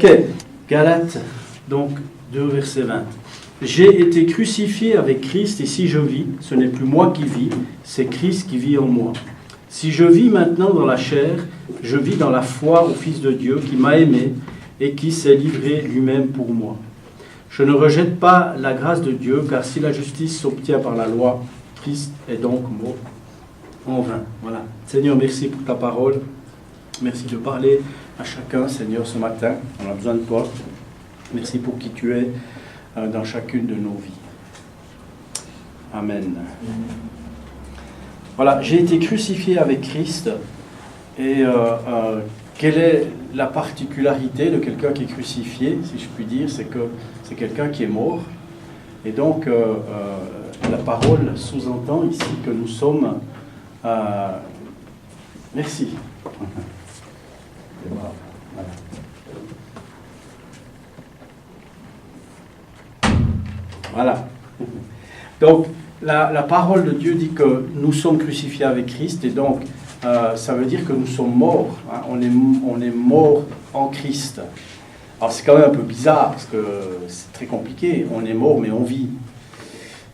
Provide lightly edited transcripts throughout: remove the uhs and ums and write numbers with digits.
Ok, Galates, donc 2, verset 20. J'ai été crucifié avec Christ et si je vis, ce n'est plus moi qui vis, c'est Christ qui vit en moi. Si je vis maintenant dans la chair, je vis dans la foi au Fils de Dieu qui m'a aimé et qui s'est livré lui-même pour moi. Je ne rejette pas la grâce de Dieu, car si la justice s'obtient par la loi, Christ est donc mort en vain. Voilà. Seigneur, merci pour ta parole. Merci de parler à chacun, Seigneur, ce matin. On a besoin de toi. Merci pour qui tu es dans chacune de nos vies. Amen. Voilà, j'ai été crucifié avec Christ. Et quelle est la particularité de quelqu'un qui est crucifié, si je puis dire, c'est que c'est quelqu'un qui est mort. Et donc, la parole sous-entend ici que nous sommes... merci. Voilà. Donc, la parole de Dieu dit que nous sommes crucifiés avec Christ, et donc, ça veut dire que nous sommes morts. Hein, on est morts en Christ. Alors, c'est quand même un peu bizarre, parce que c'est très compliqué. On est mort, mais on vit.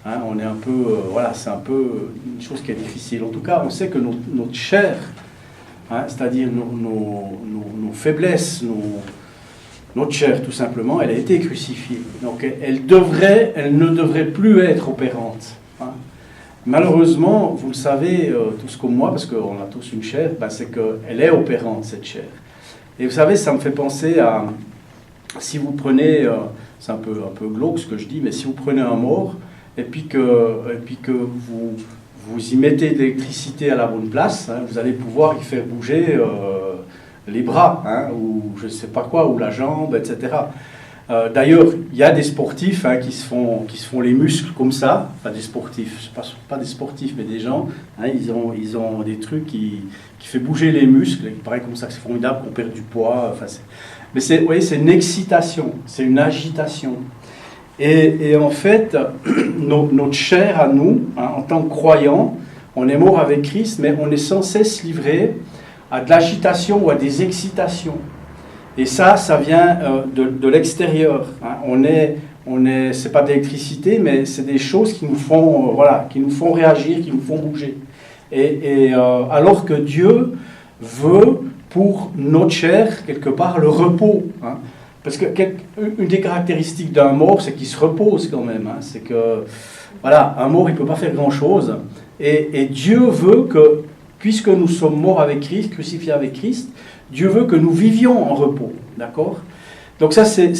Hein, on est un peu... voilà, c'est un peu une chose qui est difficile. En tout cas, on sait que notre chair, hein, c'est-à-dire nos faiblesses, notre chair, tout simplement, elle a été crucifiée. Donc, elle ne devrait plus être opérante. Hein. Malheureusement, vous le savez tous comme moi, parce qu'on a tous une chair, ben, c'est qu'elle est opérante, cette chair. Et vous savez, ça me fait penser à... Si vous prenez... c'est un peu glauque ce que je dis, mais si vous prenez un mort, et puis que vous y mettez de l'électricité à la bonne place, hein, vous allez pouvoir y faire bouger... les bras, hein, ou je ne sais pas quoi, ou la jambe, etc. D'ailleurs, il y a des sportifs hein, qui se font les muscles comme ça, enfin des sportifs, pas des sportifs, mais des gens, hein, ils ont des trucs qui fait bouger les muscles, il paraît comme ça que c'est formidable, qu'on perd du poids, enfin, mais vous voyez, c'est une excitation, c'est une agitation. Et en fait, notre chair à nous, hein, en tant que croyants, on est mort avec Christ, mais on est sans cesse livré à de l'agitation ou à des excitations. Et ça vient de l'extérieur. Hein. C'est pas de l'électricité, mais c'est des choses qui nous font, qui nous font réagir, qui nous font bouger. Alors que Dieu veut pour notre chair, quelque part, le repos. Hein. Parce que une des caractéristiques d'un mort, c'est qu'il se repose quand même. Hein. C'est que, un mort, il ne peut pas faire grand-chose. Et Dieu veut que, puisque nous sommes morts avec Christ, crucifiés avec Christ, Dieu veut que nous vivions en repos, d'accord ? Donc ça, c'est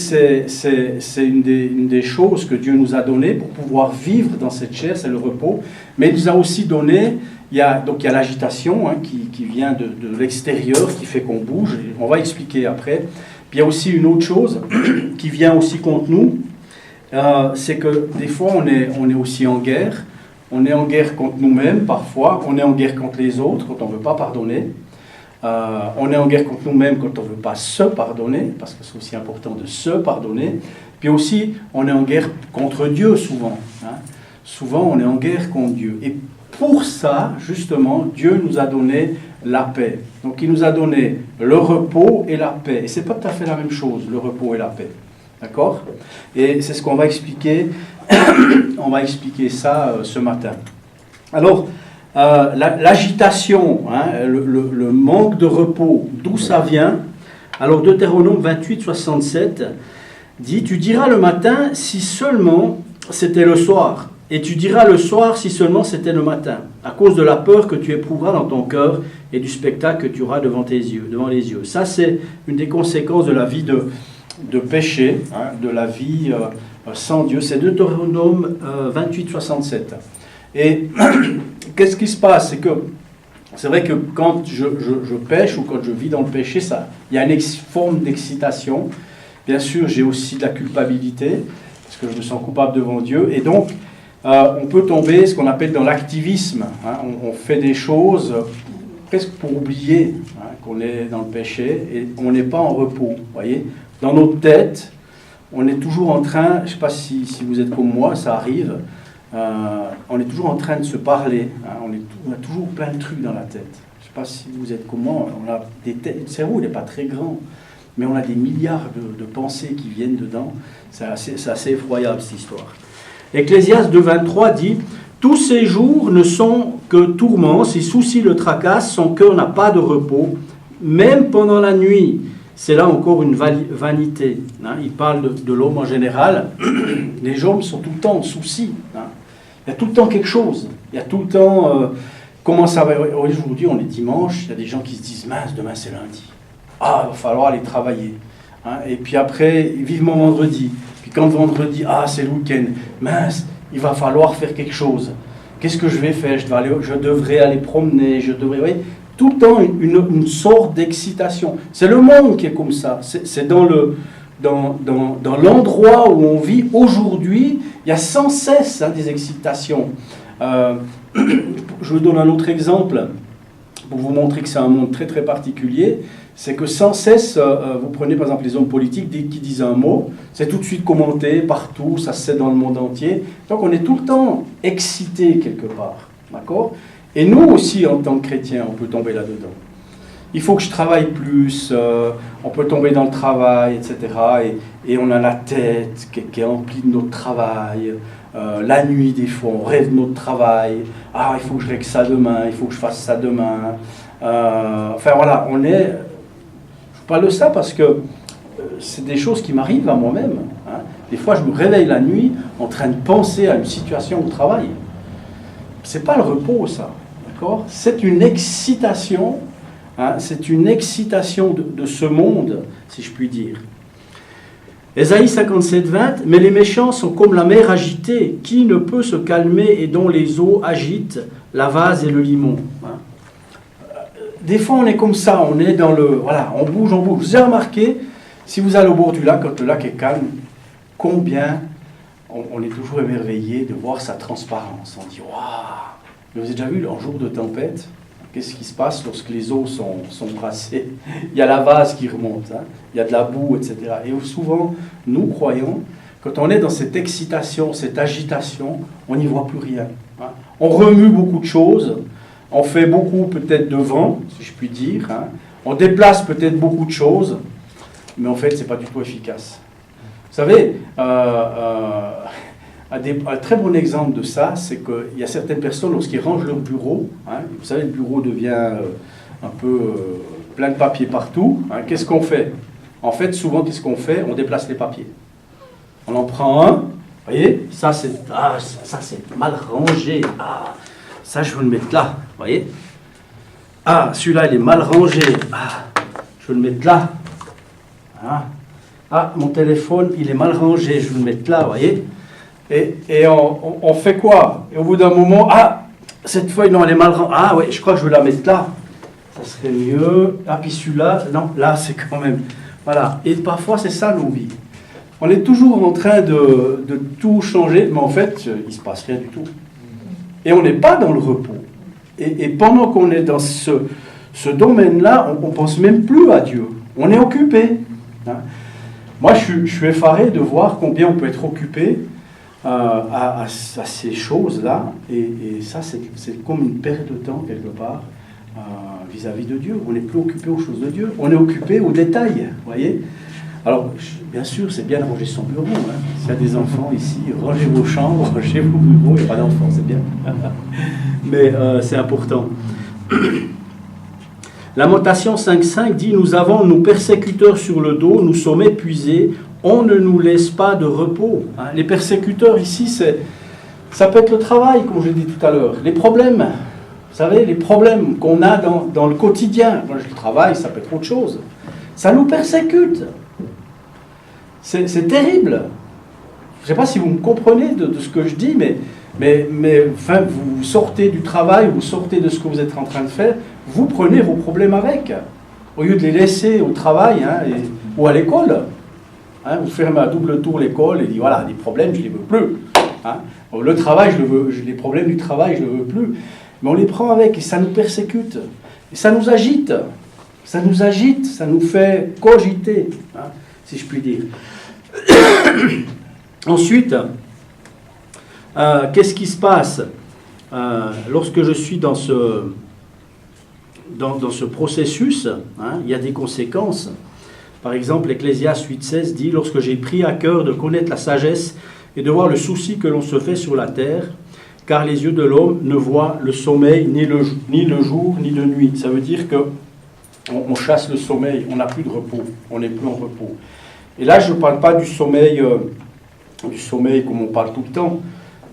une des choses que Dieu nous a données pour pouvoir vivre dans cette chair, c'est le repos. Mais il nous a aussi donné, il y a l'agitation hein, qui vient de l'extérieur, qui fait qu'on bouge, on va expliquer après. Puis il y a aussi une autre chose qui vient aussi contre nous, c'est que des fois on est aussi en guerre. On est en guerre contre nous-mêmes parfois, on est en guerre contre les autres quand on ne veut pas pardonner. On est en guerre contre nous-mêmes quand on ne veut pas se pardonner, parce que c'est aussi important de se pardonner. Puis aussi, on est en guerre contre Dieu souvent. Hein. Souvent, on est en guerre contre Dieu. Et pour ça, justement, Dieu nous a donné la paix. Donc il nous a donné le repos et la paix. Et ce n'est pas tout à fait la même chose, le repos et la paix. D'accord ? Et c'est ce qu'on va expliquer. On va expliquer ça ce matin. Alors, l'agitation, hein, le manque de repos, d'où ça vient ? Alors, Deutéronome 28, 67 dit « Tu diras le matin si seulement c'était le soir, et tu diras le soir si seulement c'était le matin, à cause de la peur que tu éprouveras dans ton cœur et du spectacle que tu auras devant les yeux. » Ça, c'est une des conséquences de la vie de péché, hein, de la vie sans Dieu. C'est Deutéronome 28, 67. Et qu'est-ce qui se passe ? C'est vrai que quand je pêche ou quand je vis dans le péché, il y a une forme d'excitation. Bien sûr, j'ai aussi de la culpabilité, parce que je me sens coupable devant Dieu. Et donc, on peut tomber, ce qu'on appelle dans l'activisme. Hein, on fait des choses presque pour oublier hein, qu'on est dans le péché et on n'est pas en repos. Voyez ? Dans notre tête, on est toujours en train, je ne sais pas si vous êtes comme moi, ça arrive, on est toujours en train de se parler, hein, on a toujours plein de trucs dans la tête. Je ne sais pas si vous êtes comme moi, le cerveau il n'est pas très grand, mais on a des milliards de pensées qui viennent dedans. C'est assez effroyable, cette histoire. Ecclésiaste 2,23 dit « Tous ces jours ne sont que tourments, ses soucis le tracassent, son cœur n'a pas de repos, même pendant la nuit. » C'est là encore une vanité. Hein. Il parle de l'homme en général. Les hommes sont tout le temps en souci. Hein. Il y a tout le temps quelque chose. Il y a tout le temps... comment ça va? Aujourd'hui, on est dimanche. Il y a des gens qui se disent « Mince, demain c'est lundi. Ah, il va falloir aller travailler. Hein. » Et puis après, vivement vendredi. Puis quand vendredi, ah, c'est le week-end. Mince, il va falloir faire quelque chose. Qu'est-ce que je vais faire? Je devrais aller promener. Je devrais... Oui. Tout le temps une sorte d'excitation. C'est le monde qui est comme ça. C'est dans l'endroit où on vit aujourd'hui, il y a sans cesse des excitations. Je vous donne un autre exemple pour vous montrer que c'est un monde très très particulier. C'est que sans cesse, vous prenez par exemple les hommes politiques qui disent un mot, c'est tout de suite commenté partout, ça se sait dans le monde entier. Donc on est tout le temps excité quelque part. D'accord ? Et nous aussi, en tant que chrétiens, on peut tomber là-dedans. Il faut que je travaille plus, on peut tomber dans le travail, etc. Et on a la tête qui est emplie de notre travail. La nuit, des fois, on rêve de notre travail. Ah, il faut que je règle ça demain, il faut que je fasse ça demain. Enfin voilà, je vous parle de ça parce que c'est des choses qui m'arrivent à moi-même. Hein. Des fois, je me réveille la nuit en train de penser à une situation au travail. C'est pas le repos, ça. C'est une excitation, hein, c'est une excitation de ce monde, si je puis dire. Ésaïe 57, 20, mais les méchants sont comme la mer agitée, qui ne peut se calmer et dont les eaux agitent la vase et le limon. Hein. Des fois, on est comme ça, on est dans le... Voilà, on bouge. Vous avez remarqué, si vous allez au bord du lac, quand le lac est calme, combien on est toujours émerveillé de voir sa transparence. On dit, waouh! Mais vous avez déjà vu, en jour de tempête, qu'est-ce qui se passe lorsque les eaux sont brassées? Il y a la vase qui remonte, hein, il y a de la boue, etc. Et souvent, nous croyons, quand on est dans cette excitation, cette agitation, on n'y voit plus rien. Hein. On remue beaucoup de choses, on fait beaucoup peut-être de vent, si je puis dire, hein. On déplace peut-être beaucoup de choses, mais en fait, ce n'est pas du tout efficace. Vous savez, un très bon exemple de ça, c'est qu'il y a certaines personnes, lorsqu'ils rangent leur bureau, hein, vous savez, le bureau devient un peu plein de papiers partout, hein, qu'est-ce qu'on fait? En fait, souvent, qu'est-ce qu'on fait? On déplace les papiers. On en prend un, vous voyez, ça c'est mal rangé, ah, ça je veux le mettre là, vous voyez? Ah, celui-là il est mal rangé, ah, je veux le mettre là. Ah, mon téléphone il est mal rangé, je veux le mettre là, vous voyez? Et on fait quoi? Et au bout d'un moment, ah, cette feuille, non, elle est mal rangée. Ah ouais, je crois que je vais la mettre là. Ça serait mieux. Ah, puis celui-là, non, là, c'est quand même... Voilà. Et parfois, c'est ça nos vies. On est toujours en train de tout changer, mais en fait, il ne se passe rien du tout. Et on n'est pas dans le repos. Et pendant qu'on est dans ce domaine-là, on ne pense même plus à Dieu. On est occupé. Hein. Moi, je suis effaré de voir combien on peut être occupé à ces choses-là, et ça c'est comme une perte de temps quelque part vis-à-vis de Dieu. On n'est plus occupé aux choses de Dieu, on est occupé aux détails, voyez. Alors bien sûr c'est bien de ranger son bureau, hein. S'il y a des enfants ici, rangez vos chambres, rangez vos bureaux, il n'y a pas d'enfants, c'est bien. Mais c'est important. Lamentation 5.5 dit « Nous avons nos persécuteurs sur le dos, nous sommes épuisés, on ne nous laisse pas de repos. » Hein, les persécuteurs ici, ça peut être le travail, comme je l'ai dit tout à l'heure, les problèmes, vous savez, les problèmes qu'on a dans le quotidien. Moi, le travail, ça peut être autre chose. Ça nous persécute. C'est terrible. Je ne sais pas si vous me comprenez de ce que je dis, mais enfin, vous sortez du travail, vous sortez de ce que vous êtes en train de faire, vous prenez vos problèmes avec, au lieu de les laisser au travail, hein, ou à l'école. Hein, vous fermez à double tour l'école et dites voilà, les problèmes, je ne les veux plus. Hein. Le travail, les problèmes du travail, je ne les veux plus. Mais on les prend avec et ça nous persécute. Et ça nous agite. Ça nous agite, ça nous fait cogiter, hein, si je puis dire. Ensuite, qu'est-ce qui se passe lorsque je suis dans ce processus, hein, il y a des conséquences. Par exemple, Ecclésiaste 8,16 dit « Lorsque j'ai pris à cœur de connaître la sagesse et de voir le souci que l'on se fait sur la terre, car les yeux de l'homme ne voient le sommeil ni le jour ni de nuit. » Ça veut dire que on chasse le sommeil, on n'a plus de repos, on n'est plus en repos. Et là, je ne parle pas du sommeil comme on parle tout le temps.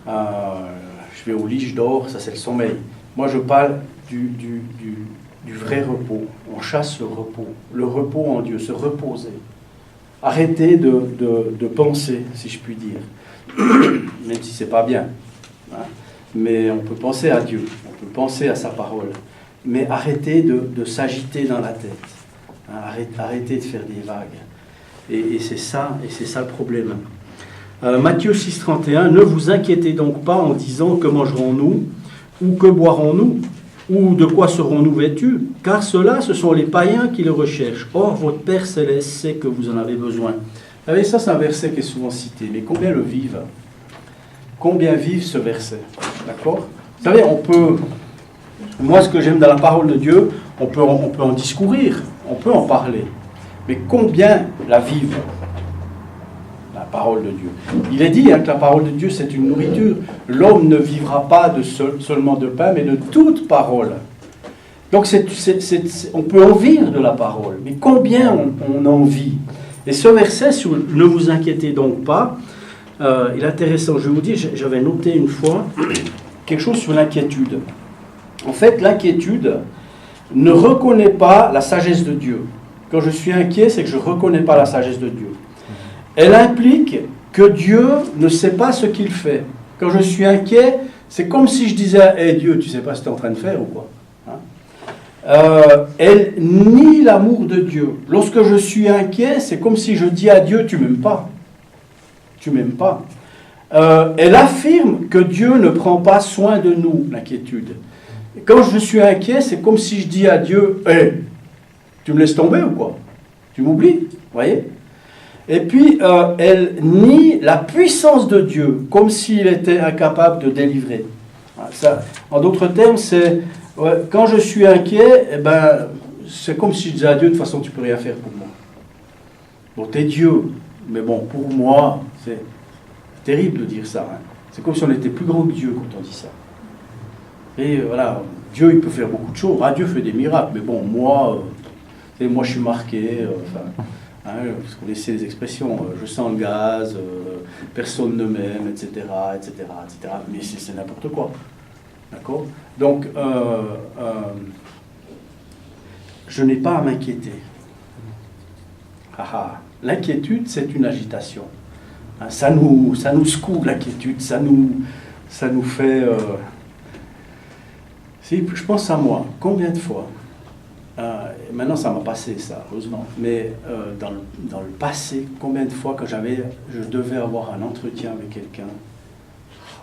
Je vais au lit, je dors, ça c'est le sommeil. Moi, je parle du vrai repos. On chasse le repos en Dieu, se reposer. Arrêter de penser, si je puis dire, même si ce n'est pas bien. Hein. Mais on peut penser à Dieu, on peut penser à sa parole. Mais arrêtez de s'agiter dans la tête. Hein, arrêtez de faire des vagues. Et c'est ça le problème. Matthieu 6,31, « Ne vous inquiétez donc pas en disant que mangerons-nous, ou que boirons-nous, ou de quoi serons-nous vêtus, car cela, ce sont les païens qui le recherchent. Or, votre Père Céleste sait que vous en avez besoin. » Vous savez, ça c'est un verset qui est souvent cité, mais combien le vivent? Combien vivent ce verset? D'accord? Vous savez, on peut... Moi, ce que j'aime dans la parole de Dieu, on peut en discourir, on peut en parler. Mais combien la vivent, la parole de Dieu? Il est dit que la parole de Dieu, c'est une nourriture. L'homme ne vivra pas seulement de pain, mais de toute parole. Donc, on peut en vivre de la parole. Mais combien on en vit? Et ce verset, sur « Ne vous inquiétez donc pas », il est intéressant. Je vais vous dire, j'avais noté une fois quelque chose sur l'inquiétude. En fait, l'inquiétude ne reconnaît pas la sagesse de Dieu. Quand je suis inquiet, c'est que je ne reconnais pas la sagesse de Dieu. Elle implique que Dieu ne sait pas ce qu'il fait. Quand je suis inquiet, c'est comme si je disais « Hey Dieu, tu ne sais pas ce que tu es en train de faire ou quoi ?» Elle nie l'amour de Dieu. Lorsque je suis inquiet, c'est comme si je dis à Dieu « Tu ne m'aimes pas. Tu ne m'aimes pas. » Elle affirme que Dieu ne prend pas soin de nous, l'inquiétude. Quand je suis inquiet, c'est comme si je dis à Dieu « Hey, tu me laisses tomber ou quoi? Tu m'oublies ?» Voyez? Et puis, elle nie la puissance de Dieu, comme s'il était incapable de délivrer. Ça, en d'autres termes, c'est quand je suis inquiet, c'est comme si je disais à Dieu « De toute façon, tu ne peux rien faire pour moi. » Bon, t'es Dieu, mais bon, pour moi, c'est terrible de dire ça. Hein. C'est comme si on était plus grand que Dieu quand on dit ça. Et voilà, Dieu, il peut faire beaucoup de choses. Ah, Dieu fait des miracles, mais bon, moi je suis marqué. Vous connaissez les expressions, je sens le gaz, personne ne m'aime, etc., etc., etc. Mais c'est n'importe quoi. D'accord? Donc, je n'ai pas à m'inquiéter. L'inquiétude, c'est une agitation. Ça nous secoue, l'inquiétude. Ça nous fait... Si, je pense à moi. Combien de fois maintenant, ça m'a passé, ça, heureusement. Mais dans le passé, combien de fois, quand je devais avoir un entretien avec quelqu'un,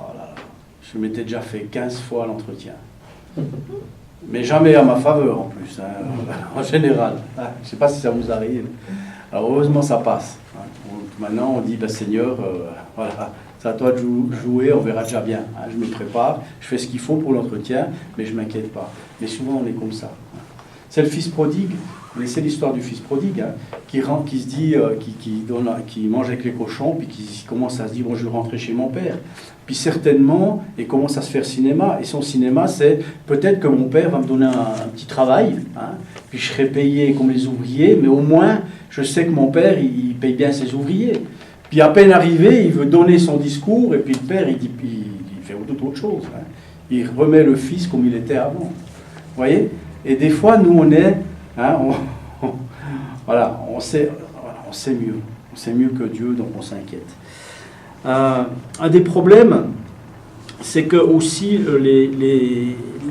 oh là là, je m'étais déjà fait 15 fois l'entretien. Mais jamais à ma faveur, en plus, en général. Je ne sais pas si ça vous arrive. Alors, heureusement, ça passe. Maintenant, on dit, Seigneur, voilà, c'est à toi de jouer, on verra déjà bien. Je me prépare, je fais ce qu'il faut pour l'entretien, mais je ne m'inquiète pas. Mais souvent, on est comme ça. C'est le fils prodigue. Vous connaissez l'histoire du fils prodigue, qui se dit, qui mange avec les cochons, puis qui commence à se dire, bon, je vais rentrer chez mon père. Puis certainement, il commence à se faire cinéma. Et son cinéma, c'est peut-être que mon père va me donner un petit travail, puis je serai payé comme les ouvriers, mais au moins, je sais que mon père, il paye bien ses ouvriers. Puis à peine arrivé, il veut donner son discours, et puis le père, il fait tout autre chose. Il remet le fils comme il était avant. Vous voyez? Et des fois, nous, on est... voilà, on sait mieux. On sait mieux que Dieu, donc on s'inquiète. Un des problèmes, c'est que aussi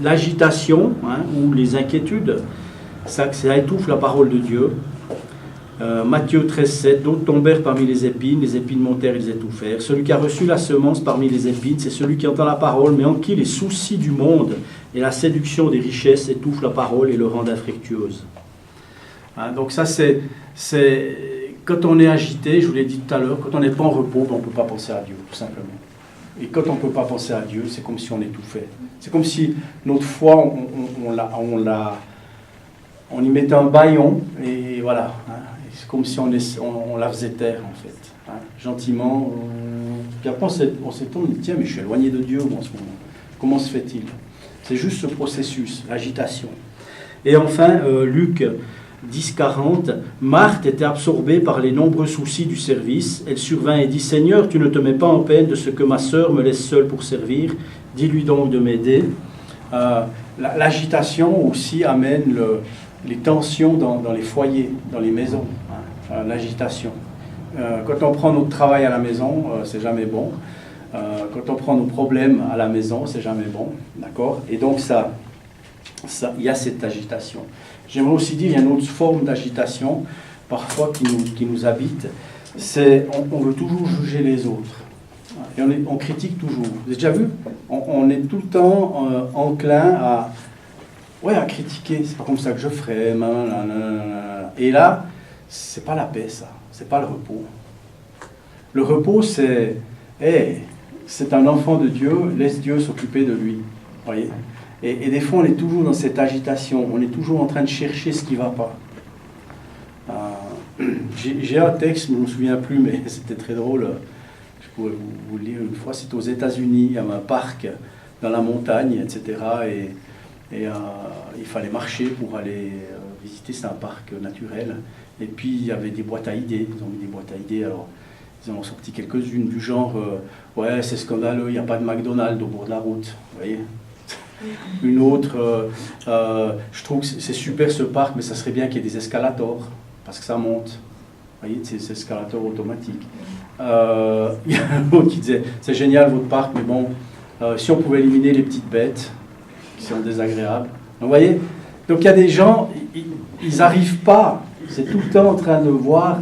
l'agitation ou les inquiétudes, ça étouffe la parole de Dieu. Matthieu 13,7, d'autres tombèrent parmi les épines montèrent et les étouffèrent. Celui qui a reçu la semence parmi les épines, c'est celui qui entend la parole, mais en qui les soucis du monde et la séduction des richesses étouffent la parole et le rendent infructueuse. Donc ça, c'est quand on est agité, je vous l'ai dit tout à l'heure, quand on n'est pas en repos, on ne peut pas penser à Dieu, tout simplement. Et quand on ne peut pas penser à Dieu, c'est comme si on étouffait. C'est comme si notre foi, on y mettait un bâillon, et voilà. c'est comme si on la faisait taire, en fait. Hein, gentiment. Puis après, on s'étonne, on dit, tiens, mais je suis éloigné de Dieu, moi, en ce moment. Comment se fait-il? C'est juste ce processus, l'agitation. Et enfin, Luc 10,40, Marthe était absorbée par les nombreux soucis du service. Elle survint et dit, Seigneur, tu ne te mets pas en peine de ce que ma sœur me laisse seule pour servir. Dis-lui donc de m'aider. L'agitation aussi amène les tensions dans les foyers, dans les maisons. Hein, l'agitation. Quand on prend notre travail à la maison, c'est jamais bon. Quand on prend nos problèmes à la maison, c'est jamais bon. D'accord? Et donc, il y a cette agitation. J'aimerais aussi dire qu'il y a une autre forme d'agitation, parfois, qui nous habite. C'est on veut toujours juger les autres. Et on critique toujours. Vous avez déjà vu? On est tout le temps enclin à critiquer. C'est pas comme ça que je ferais. Et là, c'est pas la paix, ça. C'est pas le repos. Le repos, c'est c'est un enfant de Dieu, laisse Dieu s'occuper de lui. Voyez? Et des fois, on est toujours dans cette agitation. On est toujours en train de chercher ce qui ne va pas. J'ai un texte, je ne me souviens plus, mais c'était très drôle. Je pourrais vous le lire une fois. C'est aux États-Unis, il y a un parc dans la montagne, etc. Et il fallait marcher pour aller visiter. C'est un parc naturel. Et puis, il y avait des boîtes à idées. Ils ont mis des boîtes à idées. Alors, ils en ont sorti quelques-unes du genre ouais, c'est scandaleux, il n'y a pas de McDonald's au bord de la route. Vous voyez? Une autre, je trouve que c'est super ce parc, mais ça serait bien qu'il y ait des escalators, parce que ça monte. Vous voyez, ces escalators automatiques. Il y a un autre qui disait, c'est génial votre parc, mais bon, si on pouvait éliminer les petites bêtes qui sont désagréables. Donc, vous voyez, donc il y a des gens, ils n'arrivent pas, c'est tout le temps en train de voir,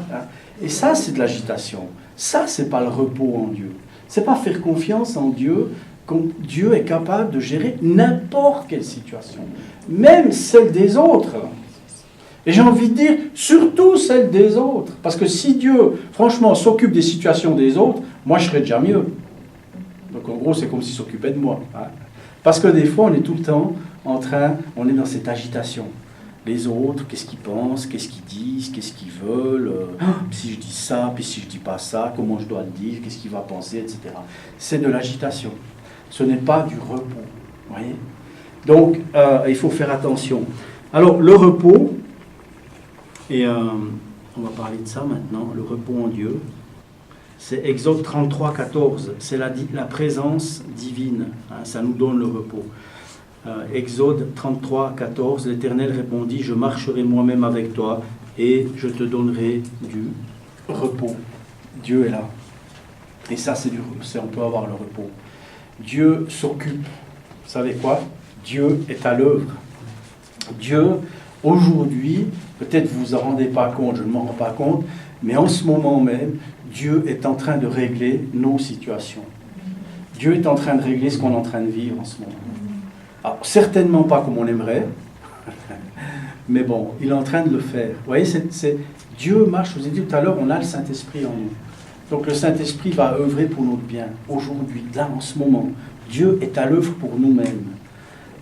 et ça c'est de l'agitation. Ça, c'est pas le repos en Dieu. C'est pas faire confiance en Dieu, quand Dieu est capable de gérer n'importe quelle situation, même celle des autres. Et j'ai envie de dire, surtout celle des autres. Parce que si Dieu, franchement, s'occupe des situations des autres, moi, je serais déjà mieux. Donc, en gros, c'est comme s'il s'occupait de moi. Hein. Parce que des fois, on est tout le temps on est dans cette agitation. Les autres, qu'est-ce qu'ils pensent, qu'est-ce qu'ils disent, qu'est-ce qu'ils veulent, si je dis ça, puis si je dis pas ça, comment je dois le dire, qu'est-ce qu'il va penser, etc. C'est de l'agitation. Ce n'est pas du repos. Voyez? Donc, il faut faire attention. Alors, le repos, et on va parler de ça maintenant, le repos en Dieu, c'est Exode 33, 14, c'est la présence divine, hein, ça nous donne le repos. Exode 33, 14, l'Éternel répondit, je marcherai moi-même avec toi et je te donnerai du repos. Dieu est là. Et ça, on peut avoir le repos. Dieu s'occupe. Vous savez quoi? Dieu est à l'œuvre. Dieu, aujourd'hui, peut-être vous vous en rendez pas compte, je ne m'en rends pas compte, mais en ce moment même, Dieu est en train de régler nos situations. Dieu est en train de régler ce qu'on est en train de vivre en ce moment. Alors, certainement pas comme on aimerait, mais bon, il est en train de le faire. Vous voyez, Dieu marche, je vous ai dit tout à l'heure, on a le Saint-Esprit en nous. Donc le Saint-Esprit va œuvrer pour notre bien, aujourd'hui, là, en ce moment. Dieu est à l'œuvre pour nous-mêmes.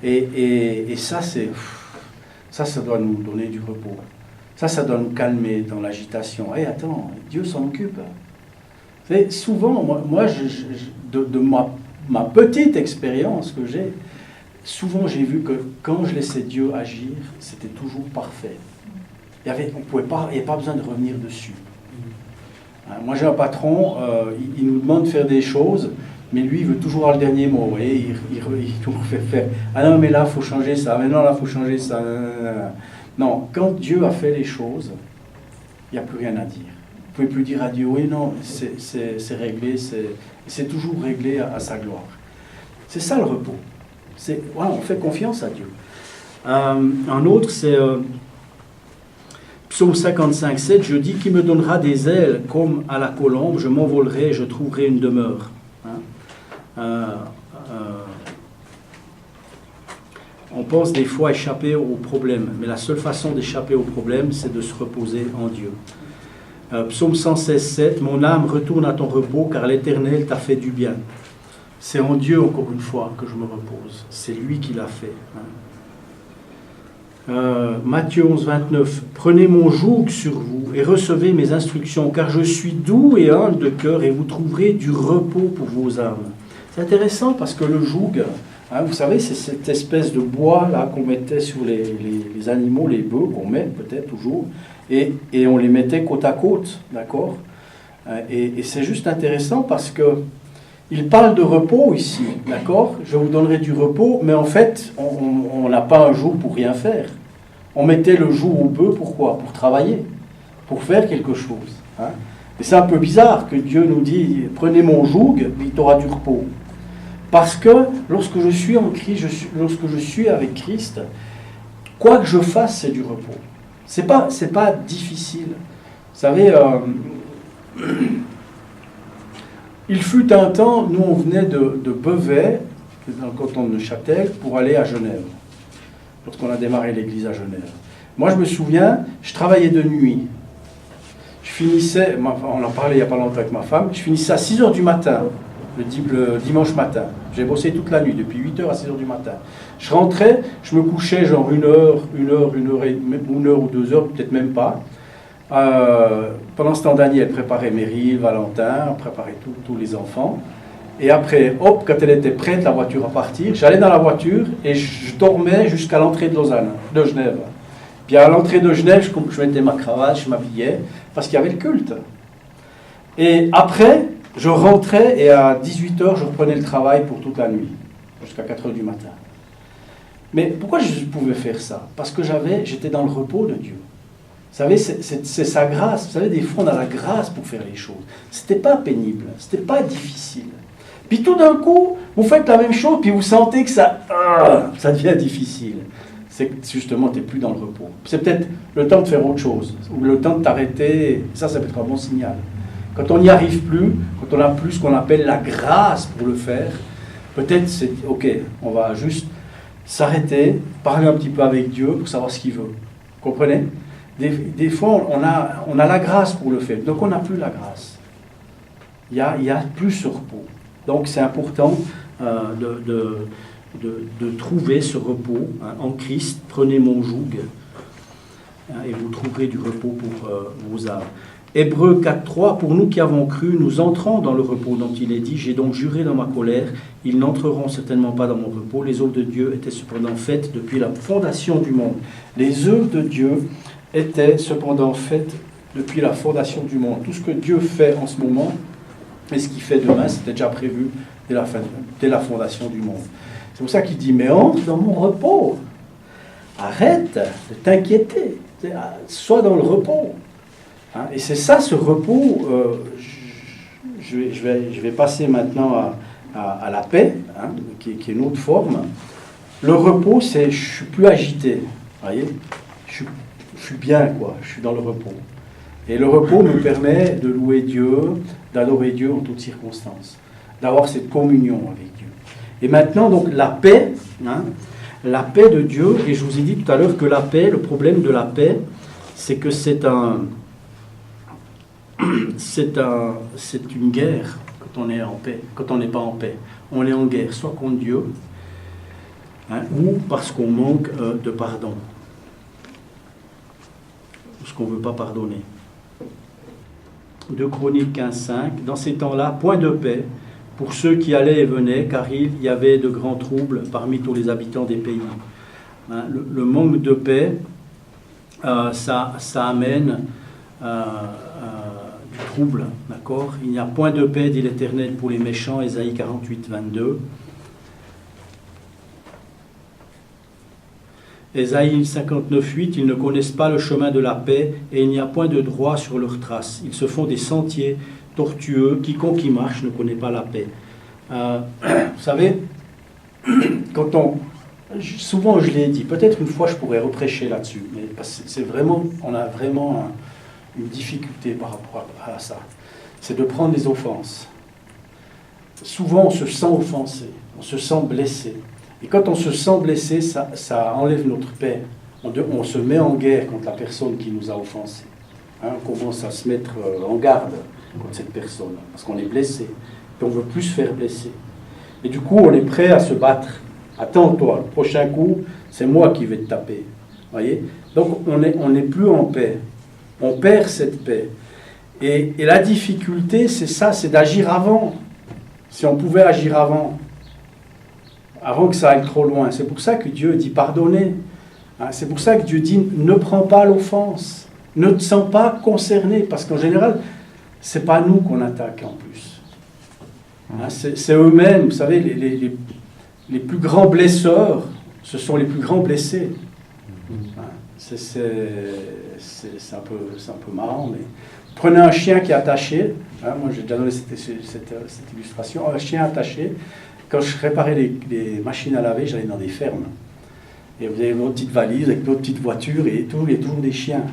Et ça, ça doit nous donner du repos. Ça doit nous calmer dans l'agitation. Hé, attends, Dieu s'en occupe. Vous savez, souvent, moi de ma petite expérience que j'ai, souvent j'ai vu que quand je laissais Dieu agir, c'était toujours parfait. Il n'y avait pas besoin de revenir dessus. Moi j'ai un patron, il nous demande de faire des choses, mais lui il veut toujours avoir le dernier mot. Vous voyez, il toujours fait faire. Ah non, mais là il faut changer ça, mais non, là il faut changer ça. Non, quand Dieu a fait les choses, il n'y a plus rien à dire. Vous ne pouvez plus dire à Dieu, oui, non, c'est réglé, c'est toujours réglé à sa gloire. C'est ça le repos. Voilà, on fait confiance à Dieu. Un autre, c'est Psaume 55, 7, je dis, qui me donnera des ailes comme à la colombe, je m'envolerai et je trouverai une demeure. On pense des fois échapper aux problèmes, mais la seule façon d'échapper aux problèmes, c'est de se reposer en Dieu. Psaume 116, 7, mon âme retourne à ton repos, car l'Éternel t'a fait du bien. C'est en Dieu, encore une fois, que je me repose. C'est lui qui l'a fait. Matthieu 11, 29. Prenez mon joug sur vous et recevez mes instructions, car je suis doux et humble de cœur et vous trouverez du repos pour vos âmes. C'est intéressant parce que le joug, hein, vous savez, c'est cette espèce de bois là qu'on mettait sur les animaux, les bœufs, qu'on met peut-être toujours, et on les mettait côte à côte, d'accord ? Et c'est juste intéressant parce que il parle de repos ici, d'accord ? Je vous donnerai du repos, mais en fait, on n'a pas un jour pour rien faire. On mettait le jour au bœuf, pourquoi ? Pour travailler, pour faire quelque chose. Hein ? Et c'est un peu bizarre que Dieu nous dit, prenez mon joug, il t'aura du repos. Parce que lorsque je suis en Christ, lorsque je suis avec Christ, quoi que je fasse, c'est du repos. C'est pas difficile. Vous savez, il fut un temps, nous on venait de Beauvais, dans le canton de Neuchâtel, pour aller à Genève, lorsqu'on a démarré l'église à Genève. Moi je me souviens, je travaillais de nuit. Je finissais, on en parlait il n'y a pas longtemps avec ma femme, je finissais à 6h du matin, le dimanche matin. J'ai bossé toute la nuit, depuis 8h à 6h du matin. Je rentrais, je me couchais genre une heure ou 2 heures, peut-être même pas. Pendant ce temps, Daniel préparait Meryl, Valentin, préparait tous les enfants. Et après, hop, quand elle était prête, la voiture à partir, j'allais dans la voiture et je dormais jusqu'à l'entrée de Genève. Puis à l'entrée de Genève, je mettais ma cravate, je m'habillais, parce qu'il y avait le culte. Et après, je rentrais et à 18h, je reprenais le travail pour toute la nuit, jusqu'à 4h du matin. Mais pourquoi je pouvais faire ça ? Parce que j'étais dans le repos de Dieu. Vous savez, c'est sa grâce. Vous savez, des fois, on a la grâce pour faire les choses. C'était pas pénible, c'était pas difficile. Puis tout d'un coup, vous faites la même chose, puis vous sentez que ça devient difficile. C'est que justement, tu n'es plus dans le repos. C'est peut-être le temps de faire autre chose, ou le temps de t'arrêter. Ça peut être un bon signal. Quand on n'y arrive plus, quand on n'a plus ce qu'on appelle la grâce pour le faire, peut-être c'est ok, on va juste s'arrêter, parler un petit peu avec Dieu pour savoir ce qu'il veut. Vous comprenez ? Des fois, on a la grâce pour le faire, donc on n'a plus la grâce. Il y a plus ce repos. Donc c'est important de trouver ce repos en Christ. Prenez mon joug et vous trouverez du repos pour vos âmes. Hébreux 4.3, pour nous qui avons cru, nous entrons dans le repos dont il est dit, j'ai donc juré dans ma colère, ils n'entreront certainement pas dans mon repos. Les œuvres de Dieu étaient cependant faites depuis la fondation du monde. Les œuvres de Dieu étaient cependant faites depuis la fondation du monde. Tout ce que Dieu fait en ce moment et ce qu'il fait demain, c'était déjà prévu dès la fondation du monde. C'est pour ça qu'il dit, mais entre dans mon repos. Arrête de t'inquiéter. Sois dans le repos. Hein, et c'est ça, ce repos. Je vais passer maintenant à la paix, hein, qui est une autre forme. Le repos, c'est je suis plus agité. Voyez, je suis bien, quoi. Je suis dans le repos. Et le repos me permet de louer Dieu, d'adorer Dieu en toutes circonstances, d'avoir cette communion avec Dieu. Et maintenant, donc, la paix, hein, la paix de Dieu, et je vous ai dit tout à l'heure que la paix, le problème de la paix, c'est que c'est une guerre quand on est en paix, quand on n'est pas en paix. On est en guerre, soit contre Dieu, hein, ou parce qu'on manque de pardon, parce qu'on ne veut pas pardonner. 2 Chroniques 15.5, dans ces temps-là, point de paix pour ceux qui allaient et venaient, car il y avait de grands troubles parmi tous les habitants des pays. Hein, le manque de paix, ça amène du trouble, d'accord ? Il n'y a point de paix, dit l'Éternel, pour les méchants, Ésaïe 48, 22. Ésaïe 59, 8, ils ne connaissent pas le chemin de la paix et il n'y a point de droit sur leurs traces. Ils se font des sentiers tortueux, quiconque y marche ne connaît pas la paix. Vous savez, souvent je l'ai dit, peut-être une fois je pourrais reprêcher là-dessus, mais c'est vraiment, on a vraiment une difficulté par rapport à ça. C'est de prendre les offenses. Souvent on se sent offensé, on se sent blessé. Et quand on se sent blessé, ça enlève notre paix. On se met en guerre contre la personne qui nous a offensés. Hein, on commence à se mettre en garde contre cette personne, parce qu'on est blessé. Et on ne veut plus se faire blesser. Et du coup, on est prêt à se battre. Attends-toi, le prochain coup, c'est moi qui vais te taper. Voyez? Donc on n'est plus en paix. On perd cette paix. Et la difficulté, c'est ça, c'est d'agir avant. Si on pouvait agir avant que ça aille trop loin. C'est pour ça que Dieu dit pardonner. C'est pour ça que Dieu dit ne prends pas l'offense. Ne te sens pas concerné. Parce qu'en général, c'est pas nous qu'on attaque en plus. C'est eux-mêmes. Vous savez, les plus grands blesseurs, ce sont les plus grands blessés. C'est un peu marrant, mais prenez un chien qui est attaché. Moi, j'ai déjà donné cette illustration. Un chien attaché. Quand je réparais les machines à laver, j'allais dans des fermes. Et vous avez votre petite valise avec votre petite voiture et tout, il y a toujours des chiens.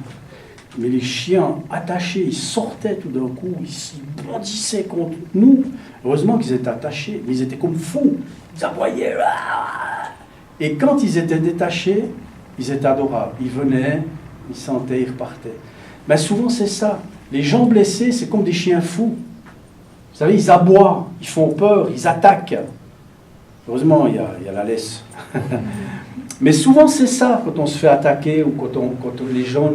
Mais les chiens attachés, ils sortaient tout d'un coup, ils bondissaient contre nous. Heureusement qu'ils étaient attachés, mais ils étaient comme fous. Ils aboyaient. Et quand ils étaient détachés, ils étaient adorables. Ils venaient, ils sentaient, ils repartaient. Mais souvent, c'est ça. Les gens blessés, c'est comme des chiens fous. Vous savez, ils aboient, ils font peur, ils attaquent. Heureusement, il y a la laisse. Mais souvent, c'est ça, quand on se fait attaquer ou quand les gens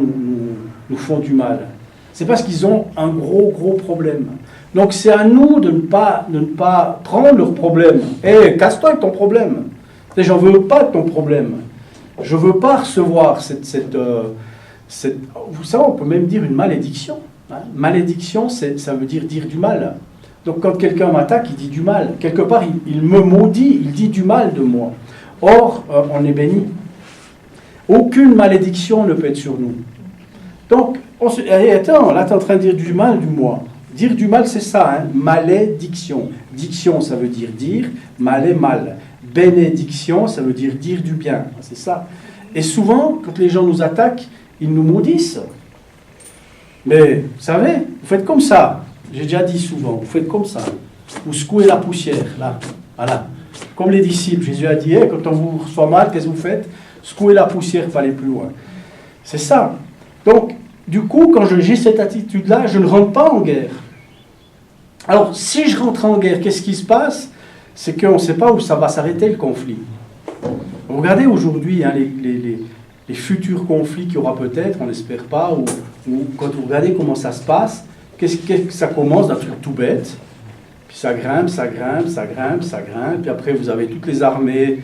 nous font du mal. C'est parce qu'ils ont un gros problème. Donc, c'est à nous de ne pas prendre leur problème. Hé, casse-toi avec ton problème. J'en veux pas de ton problème. Je ne veux pas recevoir cette vous savez, on peut même dire une malédiction. Malédiction, ça veut dire du mal. Donc quand quelqu'un m'attaque, il dit du mal. Quelque part, il me maudit, il dit du mal de moi. Or, on est béni. Aucune malédiction ne peut être sur nous. Donc, attends, là tu es en train de dire du mal du moi. Dire du mal, c'est ça, malédiction. Diction, ça veut dire, mal est mal. Bénédiction, ça veut dire du bien. C'est ça. Et souvent, quand les gens nous attaquent, ils nous maudissent. Mais, vous savez, vous faites comme ça. J'ai déjà dit souvent, vous faites comme ça. Vous secouez la poussière, là. Voilà. Comme les disciples, Jésus a dit, quand on vous reçoit mal, qu'est-ce que vous faites? Secouez la poussière pour aller plus loin. C'est ça. Donc, du coup, quand j'ai cette attitude-là, je ne rentre pas en guerre. Alors, si je rentre en guerre, qu'est-ce qui se passe? C'est qu'on ne sait pas où ça va s'arrêter, le conflit. Regardez aujourd'hui les futurs conflits qu'il y aura peut-être, on n'espère pas, ou quand vous regardez comment ça se passe, qu'est-ce que ça commence d'un truc tout bête, puis ça grimpe, puis après vous avez toutes les armées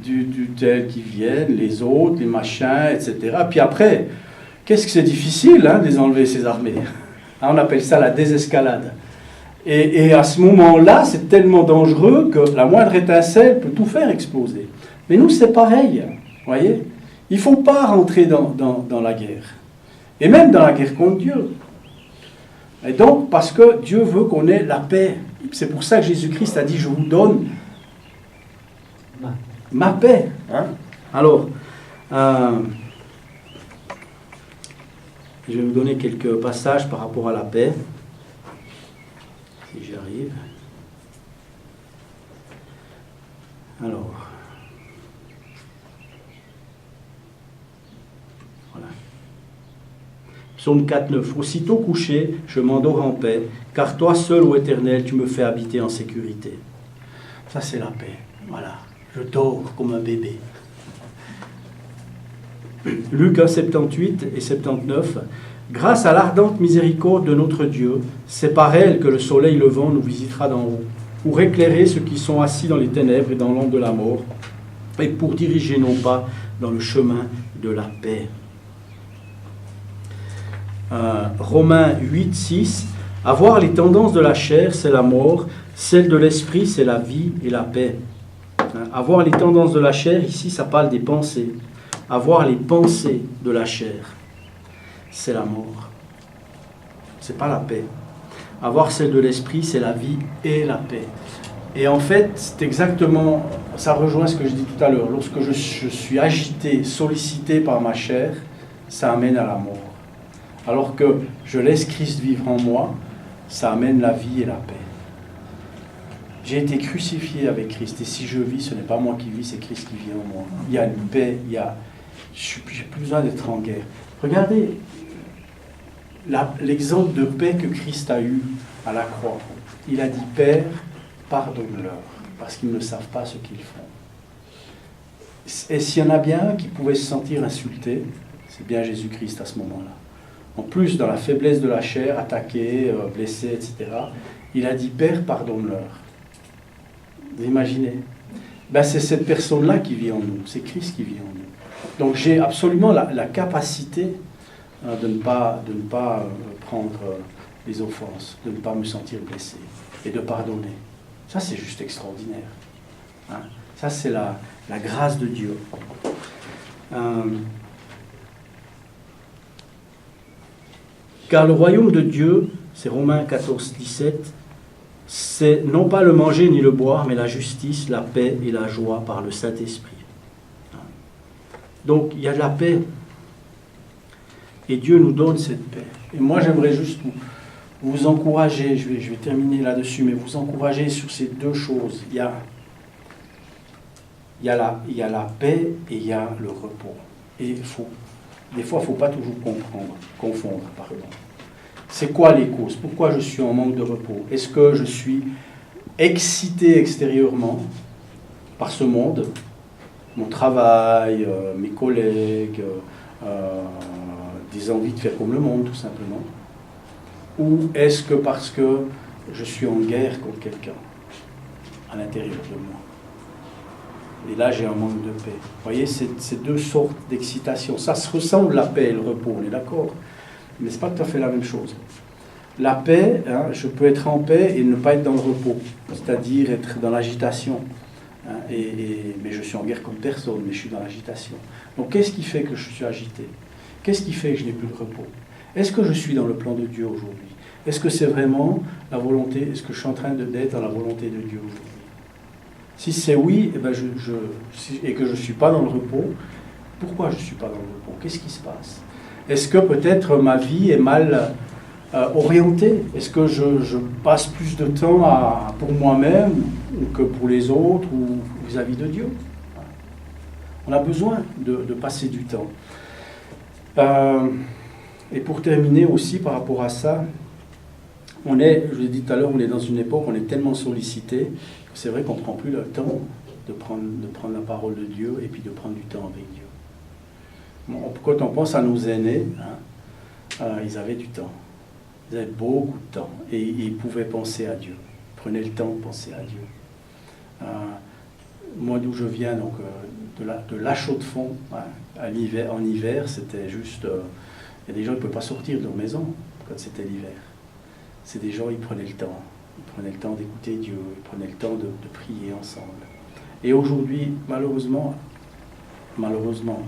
du tel qui viennent, les autres, les machins, etc. Puis après, qu'est-ce que c'est difficile de les enlever, ces armées. On appelle ça la désescalade. Et à ce moment-là, c'est tellement dangereux que la moindre étincelle peut tout faire exploser. Mais nous, c'est pareil, voyez. Il ne faut pas rentrer dans la guerre. Et même dans la guerre contre Dieu. Et donc, parce que Dieu veut qu'on ait la paix. C'est pour ça que Jésus-Christ a dit, je vous donne ma paix. Alors, je vais vous donner quelques passages par rapport à la paix. Si j'y arrive. Alors, voilà. Psaume 4,9. Aussitôt couché, je m'endors en paix, car toi seul, ô Éternel, tu me fais habiter en sécurité. Ça, c'est la paix. Voilà. Je dors comme un bébé. Luc 1, 78 et 79. Grâce à l'ardente miséricorde de notre Dieu, c'est par elle que le soleil levant nous visitera d'en haut, pour éclairer ceux qui sont assis dans les ténèbres et dans l'ombre de la mort, et pour diriger nos pas dans le chemin de la paix. Romains 8, 6. Avoir les tendances de la chair, c'est la mort, celle de l'esprit, c'est la vie et la paix. Avoir les tendances de la chair, ici, ça parle des pensées. Avoir les pensées de la chair, c'est la mort. C'est pas la paix. Avoir celle de l'esprit, c'est la vie et la paix. Et en fait, c'est exactement, ça rejoint ce que je dis tout à l'heure. Lorsque je suis agité, sollicité par ma chair, ça amène à la mort. Alors que je laisse Christ vivre en moi, ça amène la vie et la paix. J'ai été crucifié avec Christ, et si je vis, ce n'est pas moi qui vis, c'est Christ qui vit en moi. Il y a une paix, j'ai plus besoin d'être en guerre. Regardez l'exemple de paix que Christ a eu à la croix. Il a dit, Père, pardonne-leur, parce qu'ils ne savent pas ce qu'ils font. Et s'il y en a bien un qui pouvait se sentir insulté, c'est bien Jésus-Christ à ce moment-là. En plus, dans la faiblesse de la chair, attaqué, blessé, etc., il a dit, Père, pardonne-leur. Vous imaginez? Ben, c'est cette personne-là qui vit en nous, c'est Christ qui vit en nous. Donc j'ai absolument la capacité de ne pas prendre les offenses, de ne pas me sentir blessé et de pardonner. Ça, c'est juste extraordinaire. Hein? Ça, c'est la grâce de Dieu. Car le royaume de Dieu, c'est Romains 14, 17, c'est non pas le manger ni le boire, mais la justice, la paix et la joie par le Saint-Esprit. Donc, il y a de la paix. Et Dieu nous donne cette paix. Et moi, j'aimerais juste vous encourager, je vais terminer là-dessus, mais vous encourager sur ces deux choses. Il y a la paix et il y a le repos. Et des fois, il ne faut pas toujours confondre. C'est quoi les causes? Pourquoi je suis en manque de repos? Est-ce que je suis excité extérieurement par ce monde, mon travail, mes collègues, des envies de faire comme le monde, tout simplement? Ou est-ce que parce que je suis en guerre contre quelqu'un à l'intérieur de moi? Et là, j'ai un manque de paix. Vous voyez, c'est deux sortes d'excitation. Ça se ressemble, la paix et le repos, on est d'accord? Mais ce n'est pas tout à fait la même chose. La paix, hein, je peux être en paix et ne pas être dans le repos, c'est-à-dire être dans l'agitation. Hein, mais je suis en guerre contre personne, mais je suis dans l'agitation. Donc qu'est-ce qui fait que je suis agité? Qu'est-ce qui fait que je n'ai plus de repos? Est-ce que je suis dans le plan de Dieu aujourd'hui? Est-ce que c'est vraiment la volonté? Est-ce que je suis en train d'être dans la volonté de Dieu aujourd'hui? Si c'est oui, eh ben et que je ne suis pas dans le repos, pourquoi je ne suis pas dans le repos? Qu'est-ce qui se passe? Est-ce que peut-être ma vie est mal orientée? Est-ce que je passe plus de temps pour moi-même que pour les autres ou vis-à-vis de Dieu? On a besoin de passer du temps. Et pour terminer aussi par rapport à ça, je l'ai dit tout à l'heure, on est dans une époque où on est tellement sollicité que c'est vrai qu'on ne prend plus le temps de prendre la parole de Dieu et puis de prendre du temps avec Dieu. Quand on pense à nos aînés, ils avaient du temps. Ils avaient beaucoup de temps et ils pouvaient penser à Dieu. Ils prenaient le temps de penser à Dieu. Moi, d'où je viens, donc, de La Chaux-de-Fonds, en hiver, c'était juste... Il y a des gens qui ne pouvaient pas sortir de leur maison quand c'était l'hiver. C'est des gens, ils prenaient le temps. Ils prenaient le temps d'écouter Dieu, ils prenaient le temps de prier ensemble. Et aujourd'hui, malheureusement,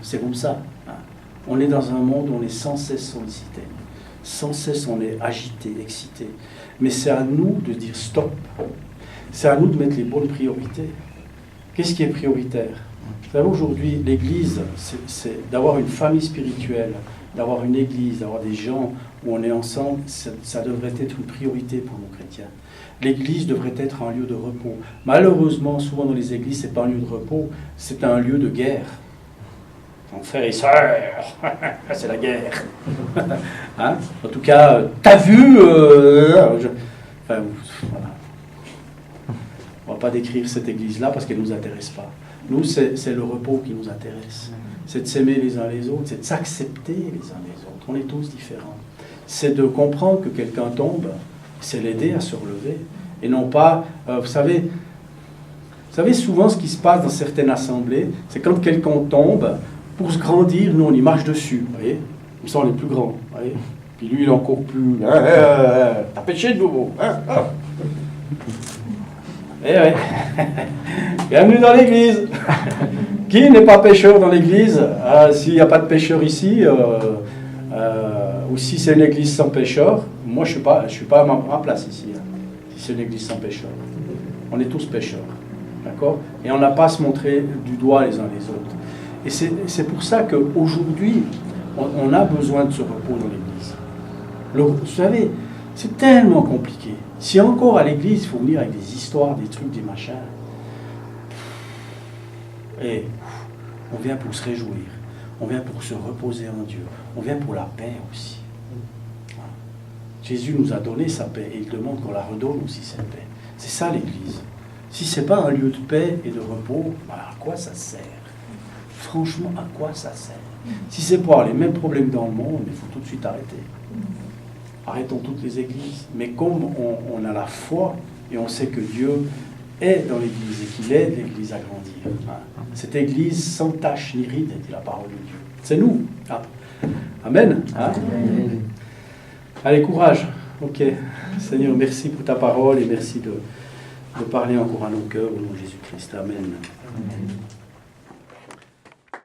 c'est comme ça. Hein. On est dans un monde où on est sans cesse sollicité. Sans cesse, on est agité, excité. Mais c'est à nous de dire stop. C'est à nous de mettre les bonnes priorités. Qu'est-ce qui est prioritaire? Vous savez, aujourd'hui, l'Église, c'est d'avoir une famille spirituelle, d'avoir une Église, d'avoir des gens où on est ensemble, ça devrait être une priorité pour nous chrétiens. L'Église devrait être un lieu de repos. Malheureusement, souvent dans les églises, ce n'est pas un lieu de repos, c'est un lieu de guerre. Donc, frères et sœurs, c'est la guerre. Hein? En tout cas, t'as vu enfin, voilà. On ne va pas décrire cette église-là parce qu'elle ne nous intéresse pas. Nous, c'est le repos qui nous intéresse. C'est de s'aimer les uns les autres, c'est de s'accepter les uns les autres. On est tous différents. C'est de comprendre que quelqu'un tombe, c'est l'aider à se relever. Et non pas, vous savez, souvent ce qui se passe dans certaines assemblées, c'est quand quelqu'un tombe, pour se grandir, nous on y marche dessus, vous voyez. Comme ça on est plus grand, vous voyez. Puis lui il est encore plus... T'as péché de nouveau, hein? Eh ouais. Bienvenue dans l'église. Qui n'est pas pécheur dans l'église? S'il n'y a pas de pécheur ici, ou si c'est une église sans pécheur, moi je suis pas à ma place ici. Hein, si c'est une église sans pécheur. On est tous pécheurs. D'accord? Et on n'a pas à se montrer du doigt les uns les autres. Et c'est pour ça qu'aujourd'hui, on a besoin de ce repos dans l'église. Vous savez, c'est tellement compliqué. Si encore à l'église, il faut venir avec des histoires, des trucs, des machins. Et on vient pour se réjouir. On vient pour se reposer en Dieu. On vient pour la paix aussi. Voilà. Jésus nous a donné sa paix et il demande qu'on la redonne aussi, cette paix. C'est ça l'église. Si ce n'est pas un lieu de paix et de repos, à quoi ça sert? franchement, à quoi ça sert? Si c'est pour avoir les mêmes problèmes dans le monde, il faut tout de suite arrêter. Arrêtons toutes les églises. Mais comme on a la foi et on sait que Dieu est dans l'église et qu'il aide l'église à grandir. Cette église sans tache ni ride, dit la parole de Dieu. C'est nous. Amen. Amen. Allez, courage. Ok. Seigneur, merci pour ta parole et merci de parler encore à nos cœurs au nom de Jésus-Christ. Amen. Amen.